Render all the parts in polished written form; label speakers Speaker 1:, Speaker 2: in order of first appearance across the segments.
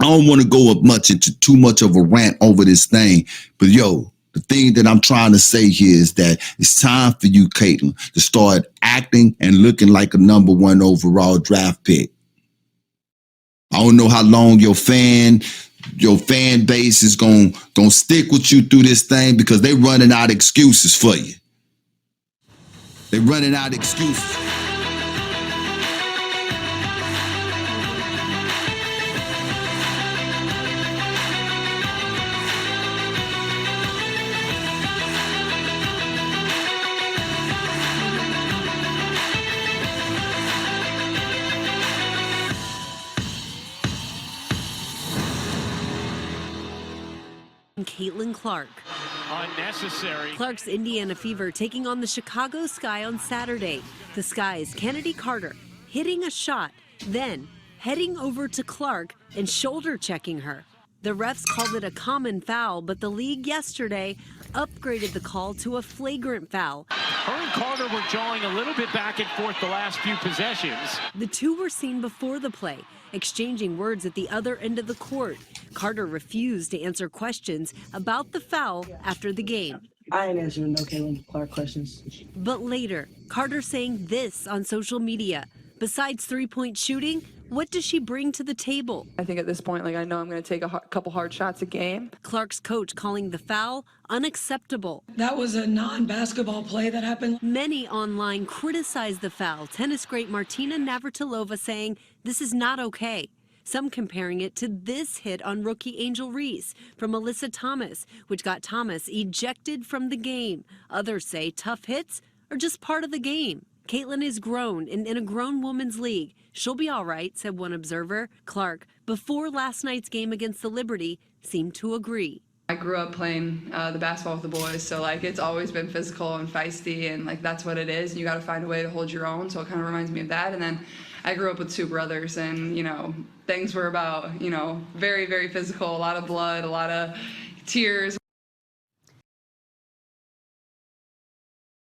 Speaker 1: I don't want to go up much into too much of a rant over this thing, but yo, the thing that I'm trying to say here is that it's time for you, Caitlin, to start acting and looking like a number 1 overall draft pick. I don't know how long your fan base is gonna stick with you through this thing, because they running out of excuses for you. They're running out of excuses.
Speaker 2: Caitlin Clark.
Speaker 3: Unnecessary.
Speaker 2: Clark's Indiana Fever taking on the Chicago Sky on Saturday. The Sky's Kennedy Carter hitting a shot, then heading over to Clark and shoulder checking her. The refs called it a common foul, but the league yesterday upgraded the call to a flagrant foul.
Speaker 3: Her and Carter were jawing a little bit back and forth the last few possessions.
Speaker 2: The two were seen before the play, exchanging words at the other end of the court. Carter refused to answer questions about the foul after the game.
Speaker 4: I ain't answering no Caitlin Clark questions.
Speaker 2: But later, Carter saying this on social media. Besides three-point shooting, what does she bring to the table?
Speaker 5: I think at this point, I know I'm going to take a couple hard shots a game.
Speaker 2: Clark's coach calling the foul unacceptable.
Speaker 4: That was a non-basketball play that happened.
Speaker 2: Many online criticized the foul. Tennis great Martina Navratilova saying this is not okay. Some comparing it to this hit on rookie Angel Reese from Alyssa Thomas, which got Thomas ejected from the game. Others say tough hits are just part of the game. Caitlin is grown and in a grown woman's league. She'll be all right, said one observer. Clark, before last night's game against the Liberty, seemed to agree.
Speaker 5: I grew up playing the basketball with the boys, so it's always been physical and feisty, and that's what it is. And you got to find a way to hold your own. So it kind of reminds me of that. And then I grew up with two brothers, and things were about very, very physical, a lot of blood, a lot of tears.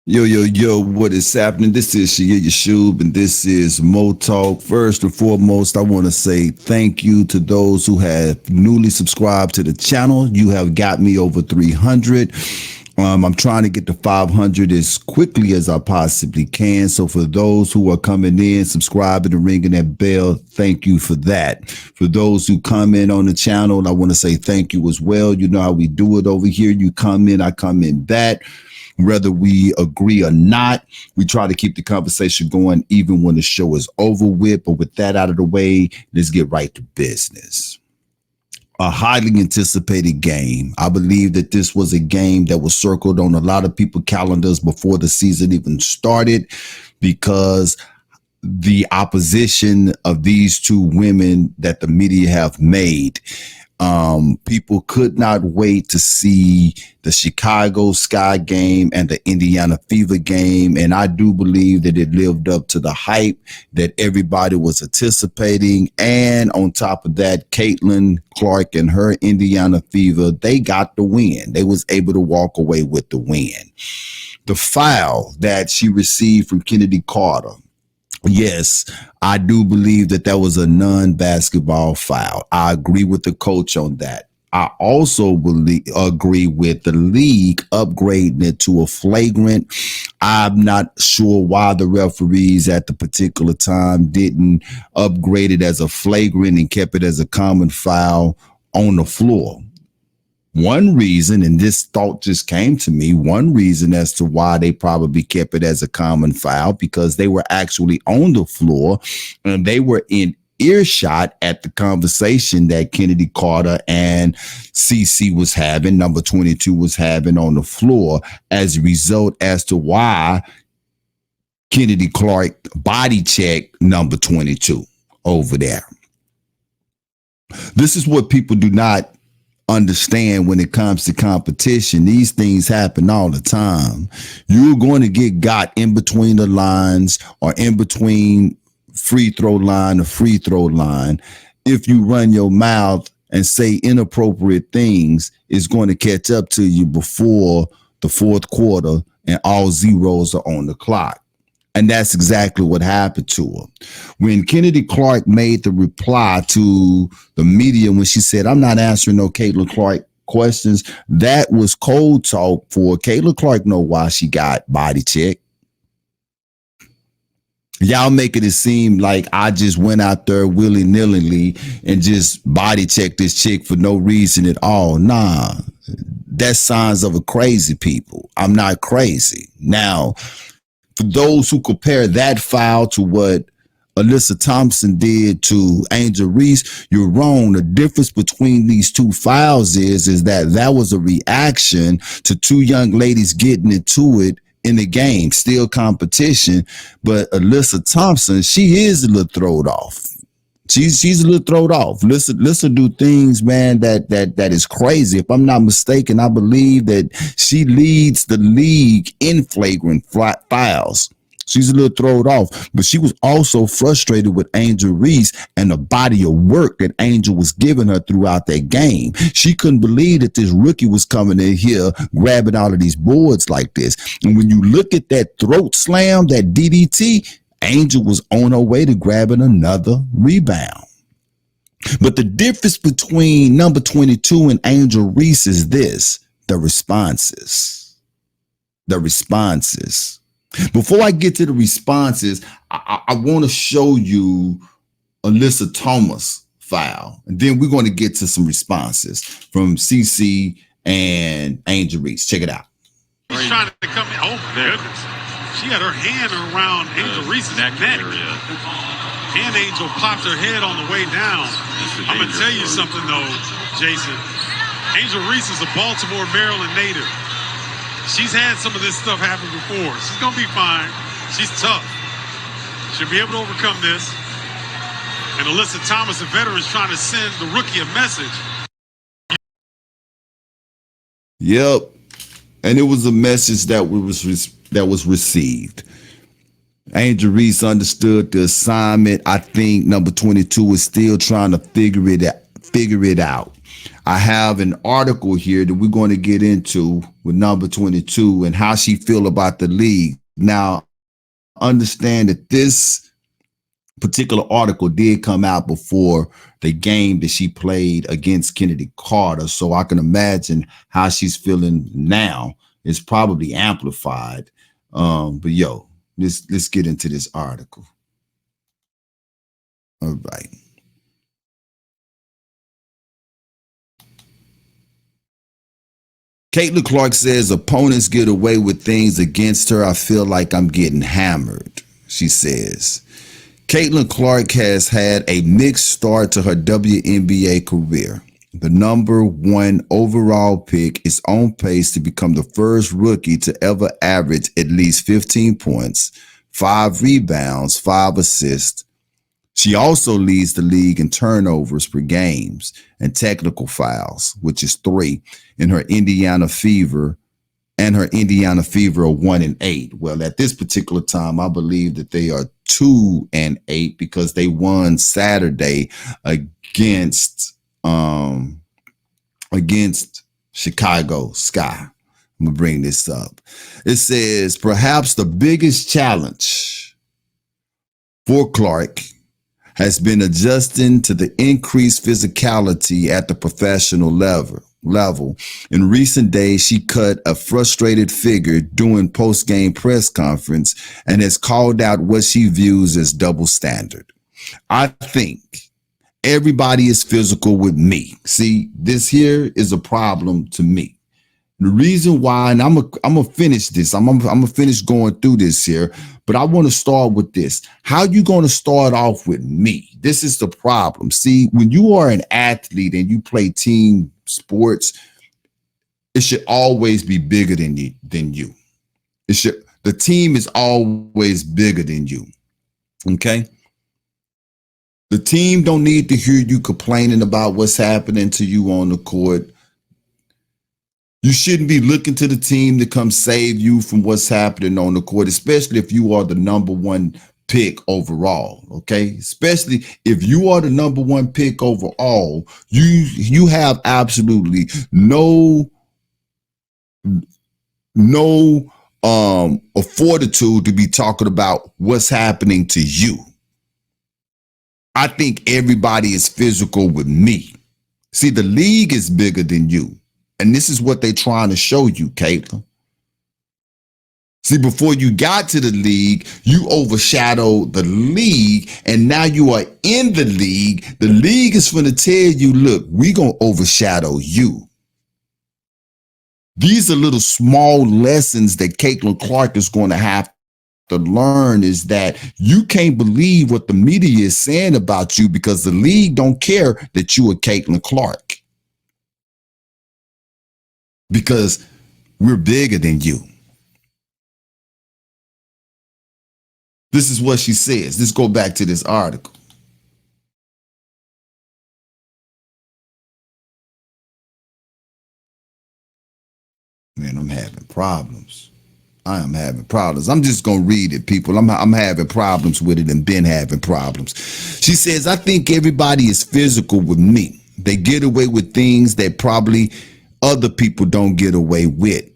Speaker 1: Yo, what is happening? This is Shia Yashub, and this is Mo Talk. First and foremost, I want to say thank you to those who have newly subscribed to the channel. You have got me over 300. I'm trying to get to 500 as quickly as I possibly can. So for those who are coming in, subscribing and ringing that bell, thank you for that. For those who come in on the channel, I want to say thank you as well. You know how we do it over here. You come in, I come in back. Whether we agree or not, we try to keep the conversation going even when the show is over with. But with that out of the way, let's get right to business. A highly anticipated game. I believe that this was a game that was circled on a lot of people's calendars before the season even started, because the opposition of these two women that the media have made. People could not wait to see the Chicago Sky game and the Indiana Fever game. And I do believe that it lived up to the hype that everybody was anticipating. And on top of that, Caitlin Clark and her Indiana Fever, they got the win. They was able to walk away with the win. The foul that she received from Kennedy Carter, yes, I do believe that that was a non-basketball foul. I agree with the coach on that. I also agree with the league upgrading it to a flagrant. I'm not sure why the referees at the particular time didn't upgrade it as a flagrant and kept it as a common foul on the floor. One reason, and this thought just came to me, one reason as to why they probably kept it as a common foul, because they were actually on the floor and they were in earshot at the conversation that Kennedy Carter and CC was having, number 22 was having on the floor, as a result as to why Kennedy Clark body checked number 22 over there. This is what people do not understand when it comes to competition. These things happen all the time. You're going to get got in between the lines or in between free throw line or free throw line. If you run your mouth and say inappropriate things, it's going to catch up to you before the fourth quarter and all zeros are on the clock. And that's exactly what happened to her. When Kennedy Clark made the reply to the media when she said, I'm not answering no Caitlin Clark questions, that was cold talk for Caitlin Clark. Know why she got body checked. Y'all making it seem like I just went out there willy-nilly and just body checked this chick for no reason at all. Nah, that's signs of a crazy people. I'm not crazy. Now, for those who compare that foul to what Alyssa Thompson did to Angel Reese, you're wrong. The difference between these two fouls is that was a reaction to two young ladies getting into it in the game, still competition. But Alyssa Thompson, she is a little thrown off. She's a little thrown off. Listen do things, man, that is crazy. If I'm not mistaken, I believe that she leads the league in flagrant fouls. She's a little thrown off, but she was also frustrated with Angel Reese and the body of work that Angel was giving her throughout that game. She couldn't believe that this rookie was coming in here grabbing all of these boards like this. And when you look at that throat slam, that DDT, Angel was on her way to grabbing another rebound. But the difference between number 22 and Angel Reese is this: the responses. The responses. Before I get to the responses, I want to show you Alyssa Thomas foul, and then we're going to get to some responses from CC and Angel Reese. Check it out.
Speaker 6: She's trying to come in. Oh, my goodness. She had her hand around Angel Reese's neck. And Angel popped her head on the way down. I'm going to tell you something, though, Jason. Angel Reese is a Baltimore, Maryland native. She's had some of this stuff happen before. She's going to be fine. She's tough. She'll be able to overcome this. And Alyssa Thomas, a veteran, is trying to send the rookie a message.
Speaker 1: Yep. And it was a message that was received. Angel Reese understood the assignment. I think number 22 is still trying to figure it out. I have an article here that we're going to get into with number 22 and how she feel about the league. Now, understand that this particular article did come out before the game that she played against Kennedy Carter, so I can imagine how she's feeling now. It's probably amplified. But yo, let's get into this article. All right. Caitlin Clark says opponents get away with things against her. I feel like I'm getting hammered, she says. Caitlin Clark has had a mixed start to her WNBA career. The number 1 overall pick is on pace to become the first rookie to ever average at least 15 points, 5 rebounds, 5 assists. She also leads the league in turnovers per games and technical fouls, which is 3, in her Indiana Fever, and her Indiana Fever are 1-8. Well, at this particular time, I believe that they are 2-8 because they won Saturday against Chicago Sky. I'm gonna bring this up. It says perhaps the biggest challenge for Clark has been adjusting to the increased physicality at the professional level. In recent days, she cut a frustrated figure during post-game press conference and has called out what she views as double standard. I think everybody is physical with me. See, this here is a problem to me. The reason why, and I'm gonna finish this. I'm gonna finish going through this here, but I want to start with this. How you gonna start off with me? This is the problem. See, when you are an athlete and you play team sports, it should always be bigger than you. The team is always bigger than you. Okay. The team don't need to hear you complaining about what's happening to you on the court. You shouldn't be looking to the team to come save you from what's happening on the court, especially if you are the number 1 pick overall, okay? Especially if you are the number 1 pick overall, you have absolutely no of fortitude to be talking about what's happening to you. I think everybody is physical with me. See, the league is bigger than you. And this is what they're trying to show you, Caitlin. See, before you got to the league, you overshadowed the league, and now you are in the league. The league is going to tell you, look, we're going to overshadow you. These are little small lessons that Caitlin Clark is going to have to learn, is that you can't believe what the media is saying about you because the league don't care that you are Caitlin Clark. Because we're bigger than you. This is what she says. Let's go back to this article. Man, I'm having problems. I am having problems. I'm just going to read it, people. I'm having problems with it and been having problems. She says, I think everybody is physical with me. They get away with things that probably other people don't get away with.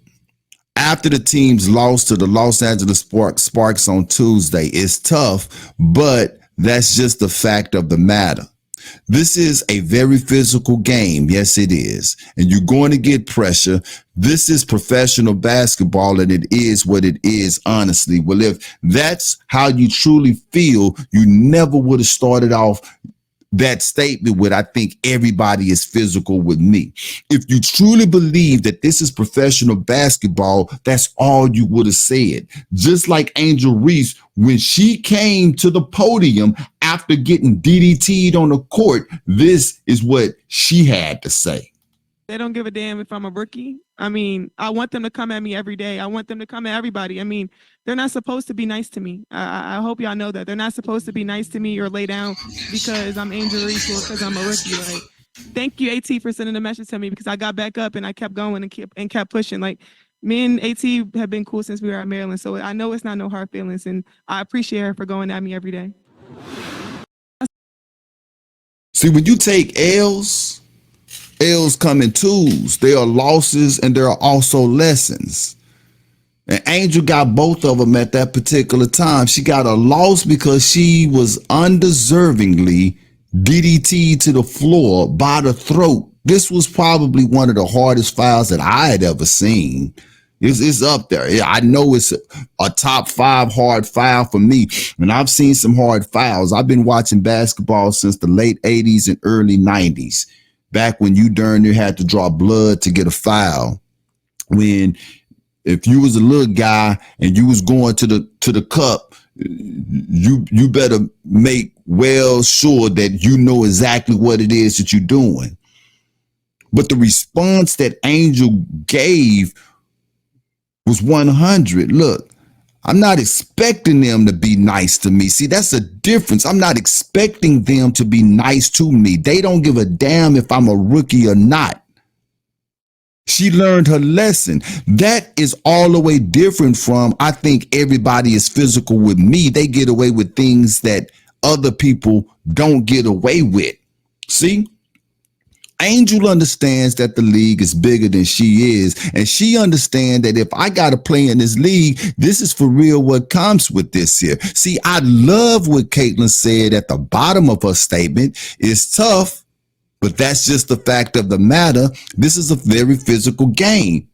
Speaker 1: After the teams lost to the Los Angeles Sparks on Tuesday, it's tough, but that's just the fact of the matter. This is a very physical game. Yes, it is. And you're going to get pressure. This is professional basketball, and it is what it is, honestly. Well, if that's how you truly feel, you never would have started off that statement with, I think everybody is physical with me. If you truly believe that this is professional basketball, that's all you would have said. Just like Angel Reese, when she came to the podium after getting DDT'd on the court, this is what she had to say.
Speaker 7: They don't give a damn if I'm a rookie. I mean, I want them to come at me every day. I want them to come at everybody. I mean, they're not supposed to be nice to me. I hope y'all know that. They're not supposed to be nice to me or lay down because I'm Angel Reese or because I'm a rookie. Like, thank you, AT, for sending a message to me because I got back up and I kept going and kept pushing. Like, me and AT have been cool since we were at Maryland, so I know it's not no hard feelings, and I appreciate her for going at me every day.
Speaker 1: See, when you take L's come in twos. There are losses and there are also lessons. And Angel got both of them at that particular time. She got a loss because she was undeservingly DDT'd to the floor by the throat. This was probably one of the hardest fouls that I had ever seen. It's up there. I know it's a top 5 hard foul for me. And I've seen some hard fouls. I've been watching basketball since the late 80s and early 90s. Back when you darn near had to draw blood to get a foul. When if you was a little guy and you was going to the cup, you better make well sure that you know exactly what it is that you're doing. But the response that Angel gave was 100. Look, I'm not expecting them to be nice to me. See, that's the difference. I'm not expecting them to be nice to me. They don't give a damn if I'm a rookie or not. She learned her lesson. That is all the way different from, I think everybody is physical with me. They get away with things that other people don't get away with. See? Angel understands that the league is bigger than she is, and she understands that if I got to play in this league, this is for real what comes with this here. See, I love what Caitlin said at the bottom of her statement. It's tough, but that's just the fact of the matter. This is a very physical game,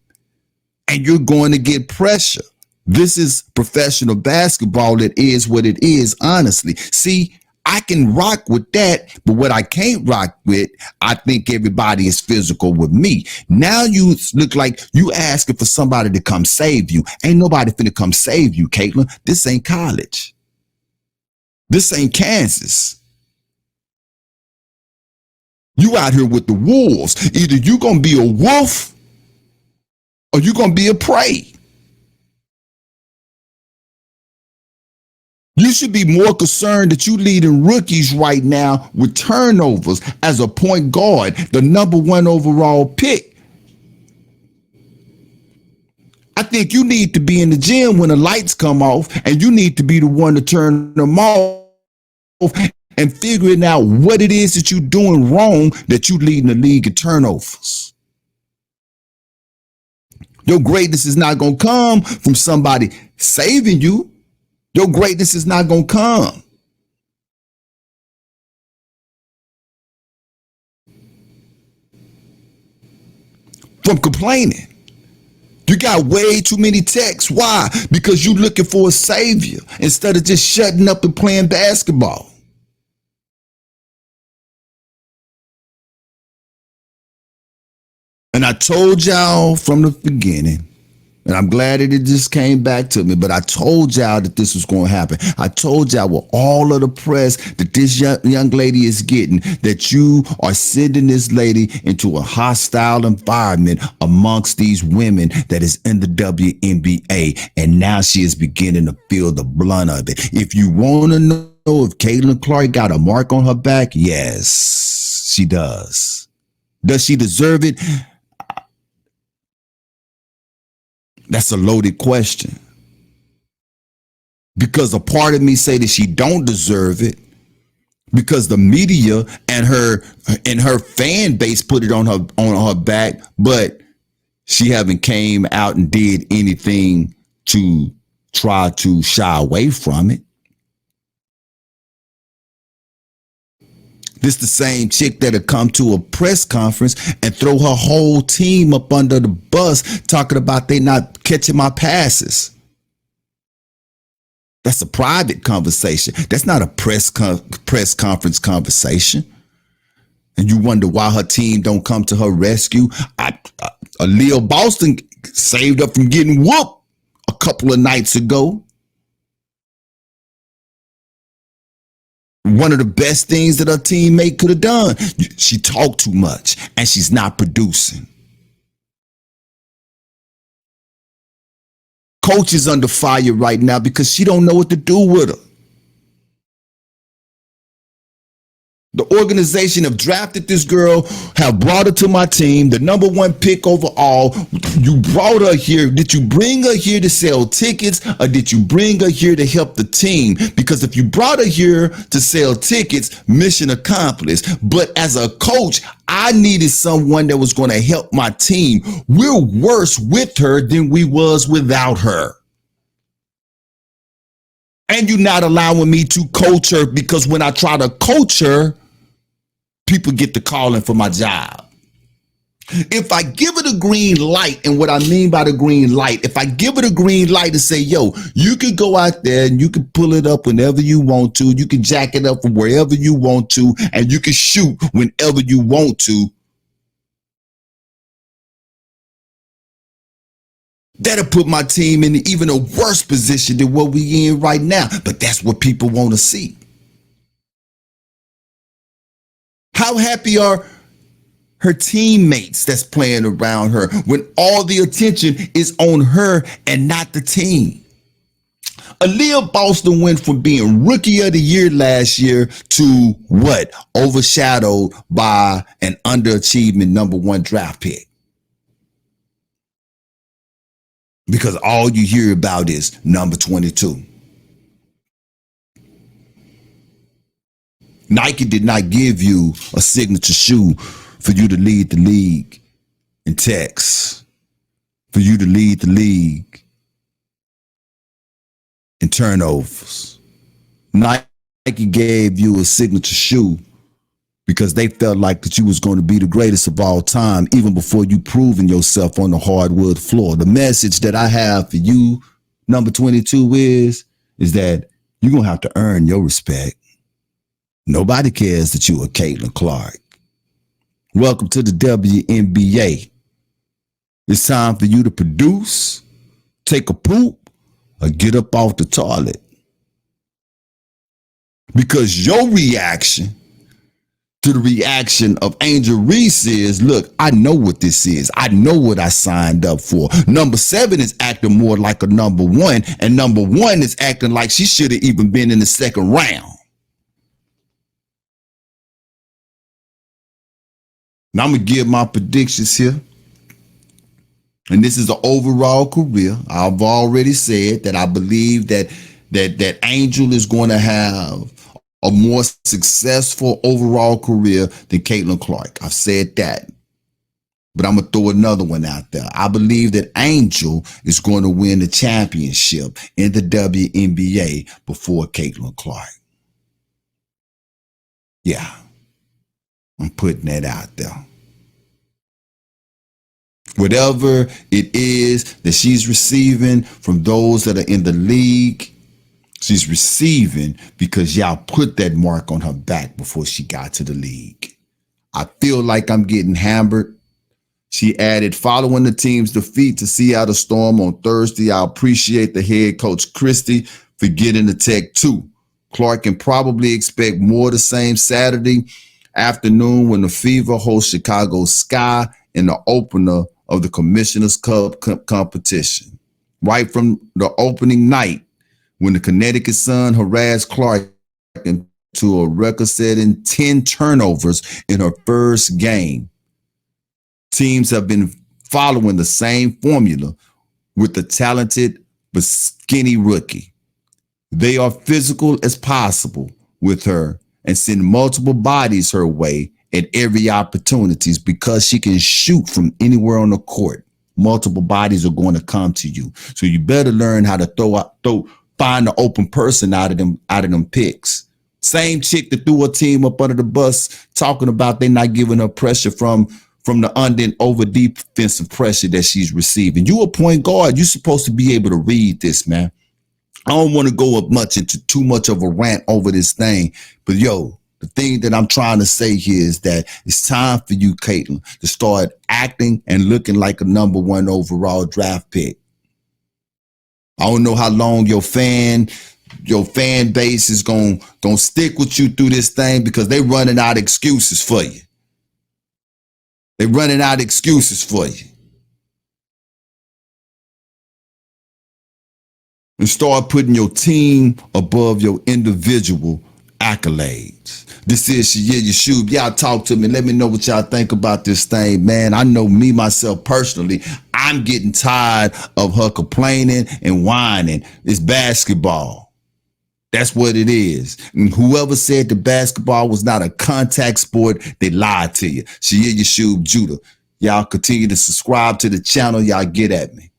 Speaker 1: and you're going to get pressure. This is professional basketball. It is what it is, honestly. See, I can rock with that, but what I can't rock with, I think everybody is physical with me. Now you look like you asking for somebody to come save you. Ain't nobody finna come save you, Caitlin. This ain't college. This ain't Kansas. You out here with the wolves. Either you gonna be a wolf or you gonna be a prey. You should be more concerned that you leading rookies right now with turnovers as a point guard, the #1 overall pick. I think you need to be in the gym when the lights come off, and you need to be the one to turn them off and figuring out what it is that you're doing wrong that you leading the league in turnovers. Your greatness is not going to come from somebody saving you. Your greatness is not going to come from complaining. You got way too many texts. Why? Because you're looking for a savior instead of just shutting up and playing basketball. And I told y'all from the beginning, and I'm glad that it just came back to me, but I told y'all that this was going to happen. I told y'all with all of the press that this young lady is getting, that you are sending this lady into a hostile environment amongst these women that is in the WNBA. And now she is beginning to feel the blunt of it. If you want to know if Caitlin Clark got a mark on her back, yes, she does. Does she deserve it? That's a loaded question. Because a part of me say that she don't deserve it because the media and her fan base put it on her back, but she haven't came out and did anything to try to shy away from it. This the same chick that'll come to a press conference and throw her whole team up under the bus talking about they not catching my passes. That's a private conversation. That's not a press conference conversation. And you wonder why her team don't come to her rescue. Aaliyah Boston saved her from getting whooped a couple of nights ago. One of the best things that her teammate could have done. She talked too much and she's not producing. Coach is under fire right now because she don't know what to do with her. The organization have drafted this girl, have brought her to my team, the number one pick overall. You brought her here. Did you bring her here to sell tickets or did you bring her here to help the team? Because if you brought her here to sell tickets, mission accomplished. But as a coach, I needed someone that was going to help my team. We're worse with her than we was without her. And you're not allowing me to coach her because when I try to coach her, people get the calling for my job. If I give it a green light, and what I mean by the green light, if I give it a green light and say, yo, you can go out there and you can pull it up whenever you want to, you can jack it up from wherever you want to, and you can shoot whenever you want to, that'll put my team in even a worse position than what we in right now. But that's what people want to see. How happy are her teammates that's playing around her when all the attention is on her and not the team? Aaliyah Boston went from being rookie of the year last year to what? Overshadowed by an underachievement number one draft pick. Because all you hear about is number 22. Nike did not give you a signature shoe for you to lead the league in text, for you to lead the league in turnovers. Nike gave you a signature shoe because they felt like that you was going to be the greatest of all time, even before you proven yourself on the hardwood floor. The message that I have for you, number 22, is that you're going to have to earn your respect. Nobody cares that you are Caitlin Clark. Welcome to the WNBA. It's time for you to produce, take a poop, or get up off the toilet. Because your reaction to the reaction of Angel Reese is, look, I know what this is. I know what I signed up for. Number 7 is acting more like a number 1, and number 1 is acting like she should have even been in the second round. Now I'm going to give my predictions here. And this is an overall career. I've already said that I believe that Angel is going to have a more successful overall career than Caitlin Clark. I've said that. But I'm going to throw another one out there. I believe that Angel is going to win the championship in the WNBA before Caitlin Clark. Yeah, I'm putting that out there. Whatever it is that she's receiving from those that are in the league, she's receiving because y'all put that mark on her back before she got to the league. I feel like I'm getting hammered. She added, following the team's defeat to Seattle Storm on Thursday, I appreciate the head coach Christie for getting the tech too. Clark can probably expect more the same Saturday afternoon when the Fever hosts Chicago Sky in the opener of the Commissioner's Cup competition. Right from the opening night, when the Connecticut Sun harassed Clark into a record-setting 10 turnovers in her first game. Teams have been following the same formula with the talented but skinny rookie. They are physical as possible with her and send multiple bodies her way at every opportunity because she can shoot from anywhere on the court. Multiple bodies are going to come to you. So you better learn how to find the open person out of them picks. Same chick that threw her team up under the bus talking about they not giving her pressure from the under and over defensive pressure that she's receiving. You a point guard. You're supposed to be able to read this, man. I don't want to go up much into too much of a rant over this thing, but yo, the thing that I'm trying to say here is that it's time for you, Caitlin, to start acting and looking like a number 1 overall draft pick. I don't know how long your fan base is gonna stick with you through this thing because they're running out of excuses for you. They're running out of excuses for you. And start putting your team above your individual accolades. This is Shia Yashub. Y'all talk to me. Let me know what y'all think about this thing, man. I know me, myself, personally, I'm getting tired of her complaining and whining. It's basketball. That's what it is. And whoever said the basketball was not a contact sport, they lied to you. Shia Yashub Judah. Y'all continue to subscribe to the channel. Y'all get at me.